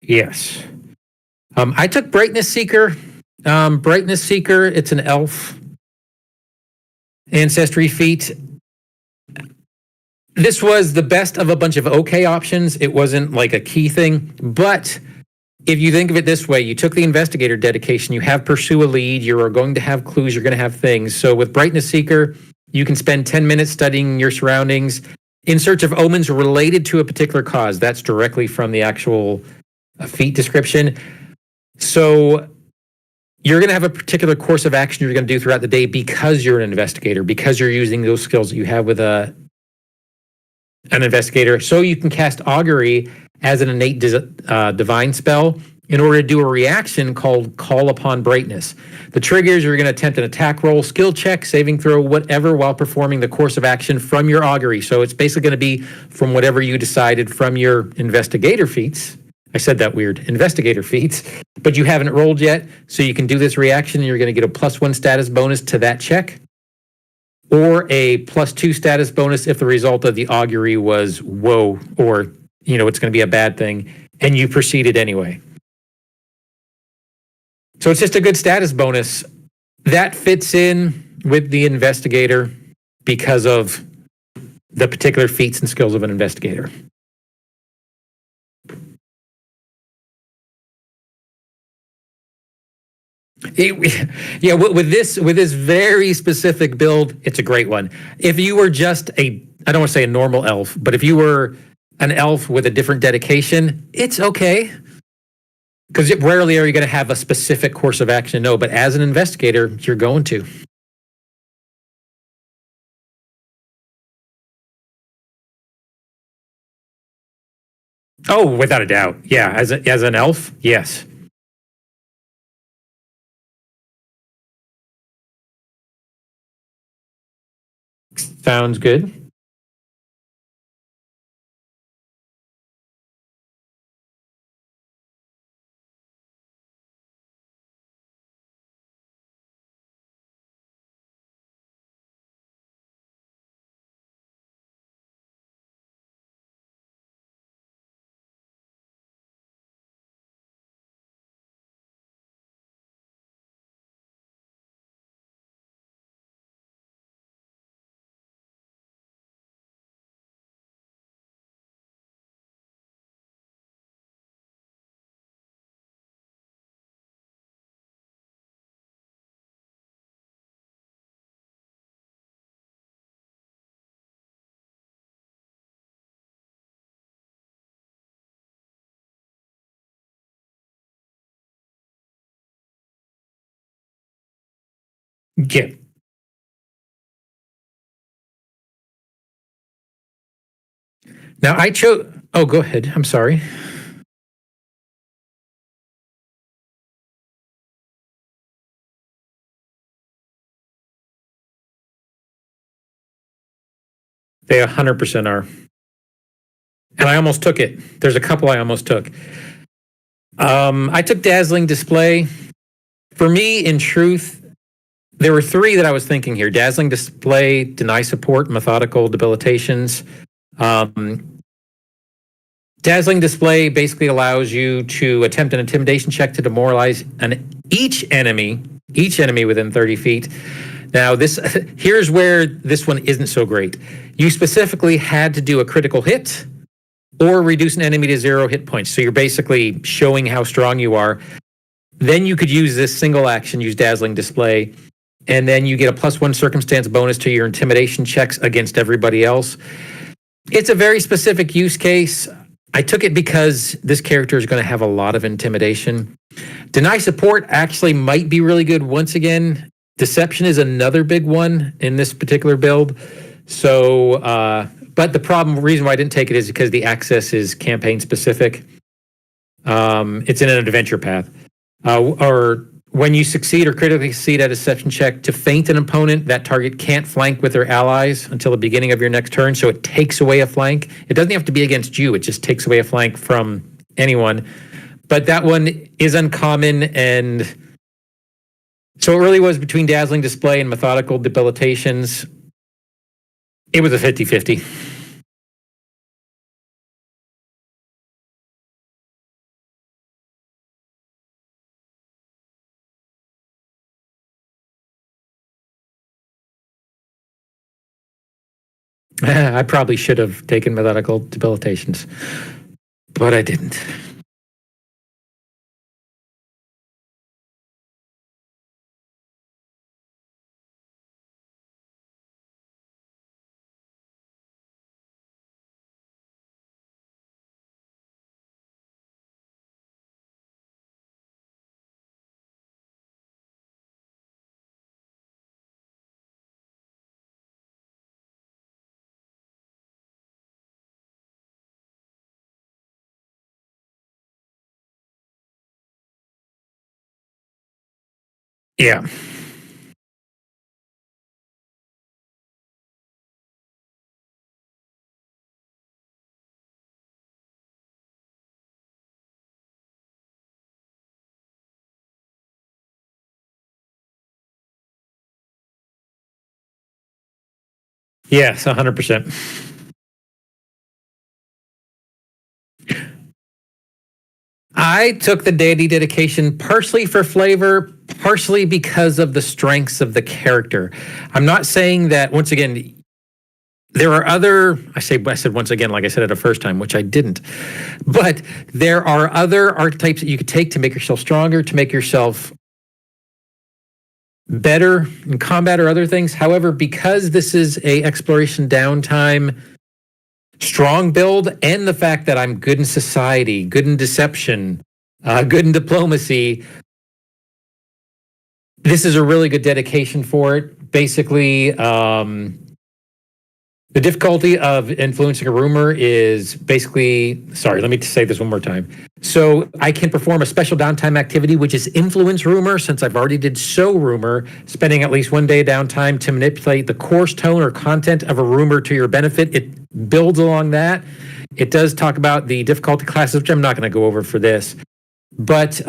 Yes. I took Brightness Seeker. Brightness Seeker, it's an elf ancestry feat. This was the best of a bunch of okay options. It wasn't like a key thing, but if you think of it this way, you took the investigator dedication, you have pursue a lead, you're going to have clues, you're going to have things. So with Brightness Seeker, you can spend 10 minutes studying your surroundings in search of omens related to a particular cause. That's directly from the actual feat description. So you're going to have a particular course of action you're going to do throughout the day because you're an investigator, because you're using those skills that you have with an investigator. So you can cast augury as an innate divine spell in order to do a reaction called Call Upon Brightness. The triggers, you're going to attempt an attack roll, skill check, saving throw, whatever, while performing the course of action from your augury. So it's basically going to be from whatever you decided from your investigator feats. I said that weird, investigator feats, but you haven't rolled yet. So you can do this reaction and you're going to get a +1 status bonus to that check, or a +2 status bonus if the result of the augury was whoa, or, you know, it's going to be a bad thing, and you proceeded anyway. So it's just a good status bonus. That fits in with the investigator because of the particular feats and skills of an investigator. With this very specific build, it's a great one. If you were just I don't want to say a normal elf, but if you were an elf with a different dedication, it's okay. Because rarely are you going to have a specific course of action. No, but as an investigator, you're going to. Oh, without a doubt. Yeah, as an elf, yes. Sounds good. Yeah. Now I chose. Oh, go ahead. I'm sorry. They 100% are. And I almost took it. There's a couple I almost took. I took Dazzling Display. For me, in truth, there were three that I was thinking here: Dazzling Display, Deny Support, Methodical Debilitations. Dazzling Display basically allows you to attempt an intimidation check to demoralize each enemy within 30 feet. Now, here's where this one isn't so great. You specifically had to do a critical hit or reduce an enemy to 0 hit points. So you're basically showing how strong you are. Then you could use this single action, use Dazzling Display, and then you get a +1 circumstance bonus to your intimidation checks against everybody else. It's a very specific use case. I took it because this character is going to have a lot of intimidation. Deny Support actually might be really good once again. Deception is another big one in this particular build. So, but the reason why I didn't take it is because the access is campaign specific. It's in an adventure path. Or when you succeed or critically succeed at a deception check to feint an opponent, that target can't flank with their allies until the beginning of your next turn. So it takes away a flank. It doesn't have to be against you. It just takes away a flank from anyone. But that one is uncommon, and so it really was between Dazzling Display and Methodical Debilitations. It was a 50-50. I probably should have taken Methodical Debilitations, but I didn't. Yeah. Yes, 100%. I took the deity dedication partially for flavor, partially because of the strengths of the character. I'm not saying that, once again, there are other, I said once again, like I said it the first time, which I didn't, but there are other archetypes that you could take to make yourself stronger, to make yourself better in combat or other things. However, because this is a exploration downtime strong build, and the fact that I'm good in society, good in deception, good in diplomacy, this is a really good dedication for it. Basically, the difficulty of influencing a rumor is basically, sorry, let me say this one more time. So I can perform a special downtime activity, which is influence rumor, since I've already did sow rumor, spending at least 1 day downtime to manipulate the course, tone, or content of a rumor to your benefit. It builds along that. It does talk about the difficulty classes, which I'm not going to go over for this. But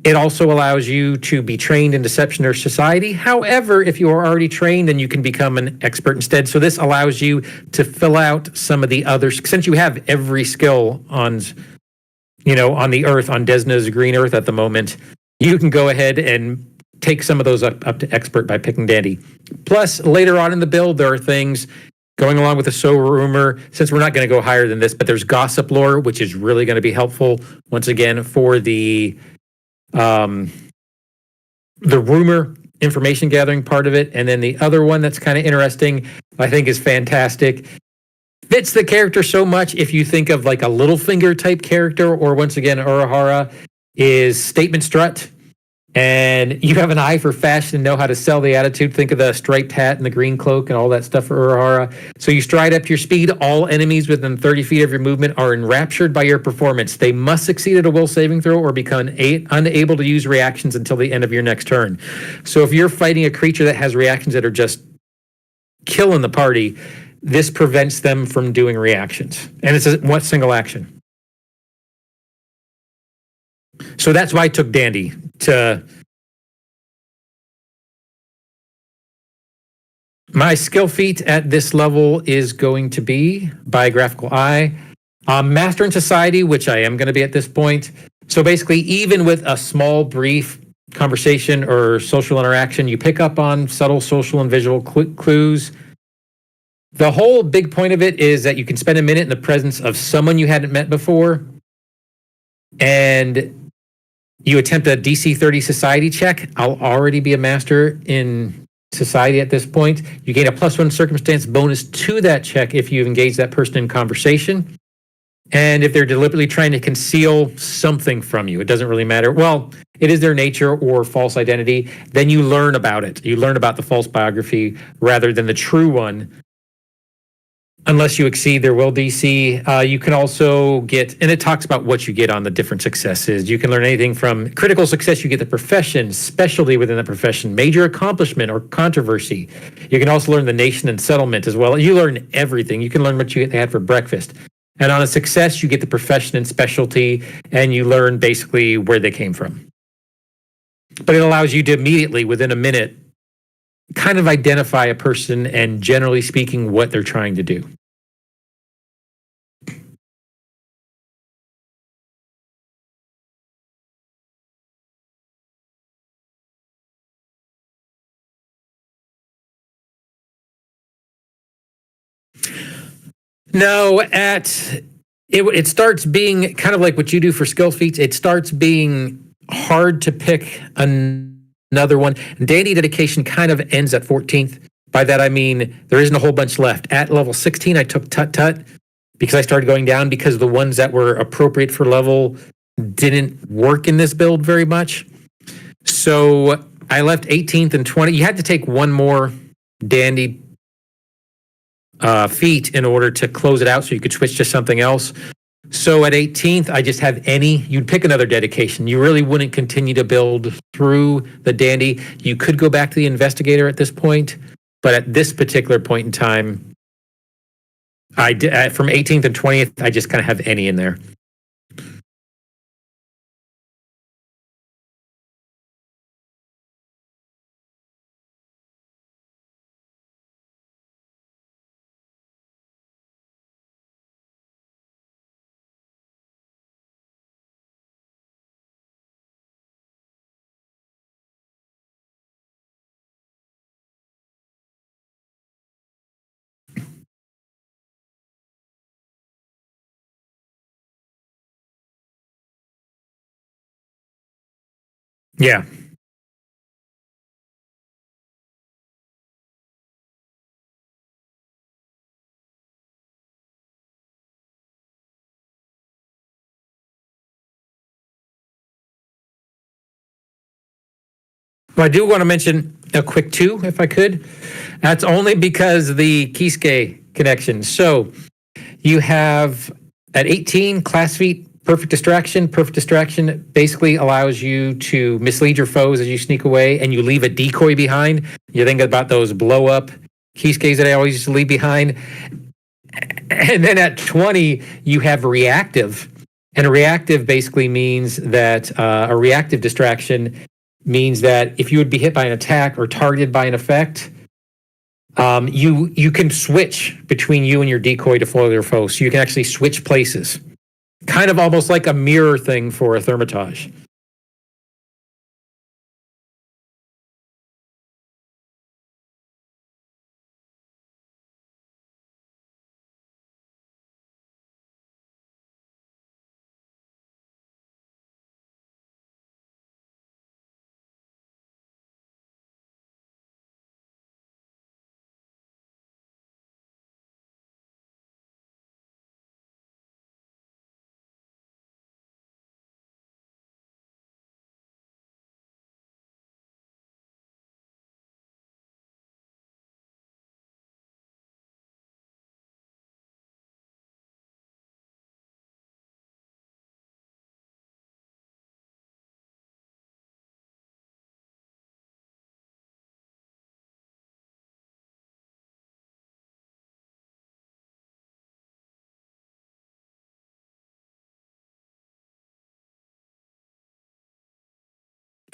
it also allows you to be trained in deception or society. However, if you are already trained, then you can become an expert instead. So this allows you to fill out some of the others, since you have every skill on, on the Earth, on Desna's green Earth at the moment. You can go ahead and take some of those up to expert by picking Dandy. Plus, later on in the build, there are things going along with the sow rumor, since we're not going to go higher than this, but there's gossip lore, which is really going to be helpful, once again, for the rumor information gathering part of it. And then the other one that's kind of interesting, I think is fantastic. Fits the character so much if you think of like a Littlefinger type character, or once again, Urahara, is Statement Strut. and you have an eye for fashion and know how to sell the attitude. Think of the striped hat and the green cloak and all that stuff for Urahara. So you stride up your speed. All enemies within 30 feet of your movement are enraptured by your performance. They must succeed at a will saving throw or become unable to use reactions until the end of your next turn. So if you're fighting a creature that has reactions that are just killing the party, this prevents them from doing reactions. And it's one single action. So that's why I took Dandy to... My skill feat at this level is going to be Biographical Eye, Master in Society, which I am going to be at this point. So basically, even with a small, brief conversation or social interaction, you pick up on subtle social and visual clues. The whole big point of it is that you can spend a minute in the presence of someone you hadn't met before, and you attempt a DC 30 society check. I'll already be a master in society at this point. You gain a +1 circumstance bonus to that check if you've engaged that person in conversation. And if they're deliberately trying to conceal something from you, it doesn't really matter. Well, it is their nature or false identity. Then you learn about it. You learn about the false biography rather than the true one. Unless you exceed their will DC, you can also get, and it talks about what you get on the different successes. You can learn anything from critical success, you get the profession, specialty within the profession, major accomplishment or controversy. You can also learn the nation and settlement as well. You learn everything. You can learn what they had for breakfast. And on a success, you get the profession and specialty, and you learn basically where they came from. But it allows you to immediately, within a minute, kind of identify a person and, generally speaking, what they're trying to do. No, it starts being kind of like what you do for skill feats. It starts being hard to pick another one. Dandy dedication kind of ends at 14th. By that I mean there isn't a whole bunch left. At level 16, I took Tut Tut because I started going down because the ones that were appropriate for level didn't work in this build very much. So I left 18th and 20. You had to take one more Dandy feat in order to close it out so you could switch to something else. So at 18th, I just have any. You'd pick another dedication. You really wouldn't continue to build through the Dandy. You could go back to the Investigator at this point, but at this particular point in time, I did, from 18th and 20th, I just kind of have any in there. Yeah. Well, I do want to mention a quick 2, if I could. That's only because the Kisuke connection. So you have at 18, class feat, perfect distraction. Perfect distraction basically allows you to mislead your foes as you sneak away and you leave a decoy behind. You think about those blow up Kisukes that I always used to leave behind. And then at 20, you have reactive. And a reactive basically means that a reactive distraction means that if you would be hit by an attack or targeted by an effect, you can switch between you and your decoy to foil your foe. So you can actually switch places. Kind of almost like a mirror thing for a thermitage.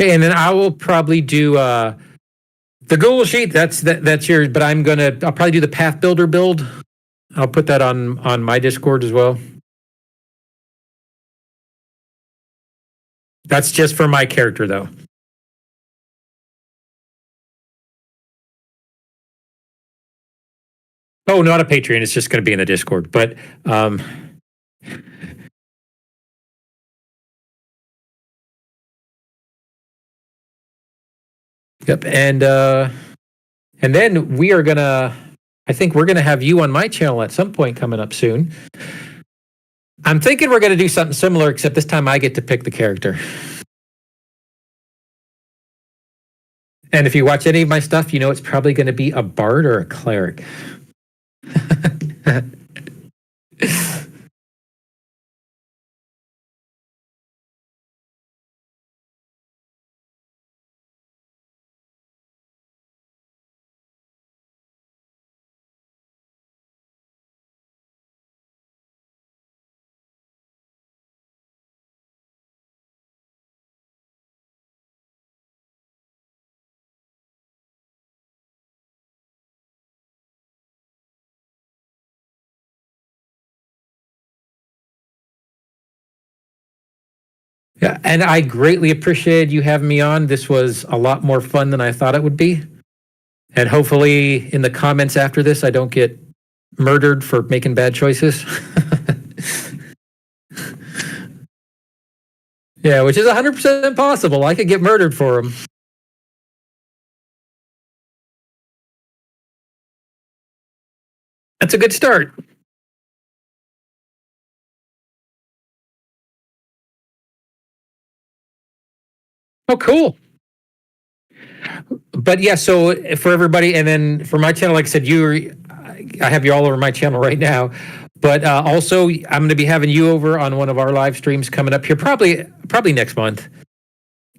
Okay, and then I will probably do the Google Sheet. That's yours, but I'll probably do the Path Builder build. I'll put that on my Discord as well. That's just for my character, though. Oh, not a Patreon. It's just going to be in the Discord. But yep, and then we are gonna. I think we're gonna have you on my channel at some point coming up soon. I'm thinking we're gonna do something similar, except this time I get to pick the character. And if you watch any of my stuff, you know it's probably going to be a bard or a cleric. Yeah, and I greatly appreciated you having me on. This was a lot more fun than I thought it would be. And hopefully in the comments after this, I don't get murdered for making bad choices. Yeah, which is 100% possible. I could get murdered for them. That's a good start. Oh, cool. But yeah, so for everybody, and then for my channel, like I said, I have you all over my channel right now. But also, I'm going to be having you over on one of our live streams coming up here, probably next month.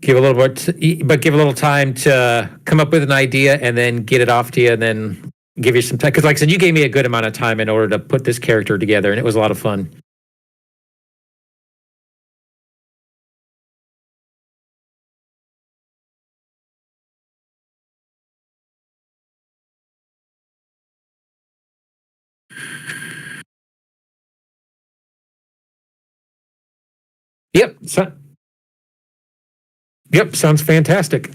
Give a little time to come up with an idea and then get it off to you, and then give you some time. Because, like I said, you gave me a good amount of time in order to put this character together, and it was a lot of fun. Yep. Yep. Sounds fantastic.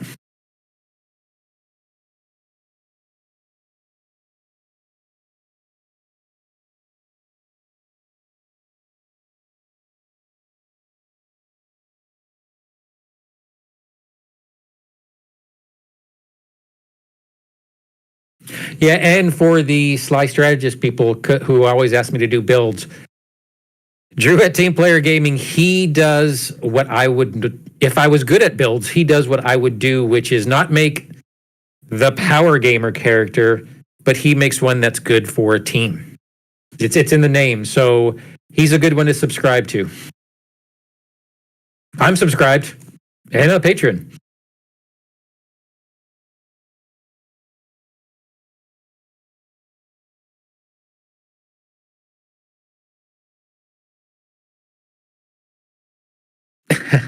Yeah, and for the Sly Strategist people who always ask me to do builds, Drew at Team Player Gaming, he does what I would, if I was good at builds, he does what I would do, which is not make the power gamer character, but he makes one that's good for a team. It's in the name, so he's a good one to subscribe to. I'm subscribed and a patron.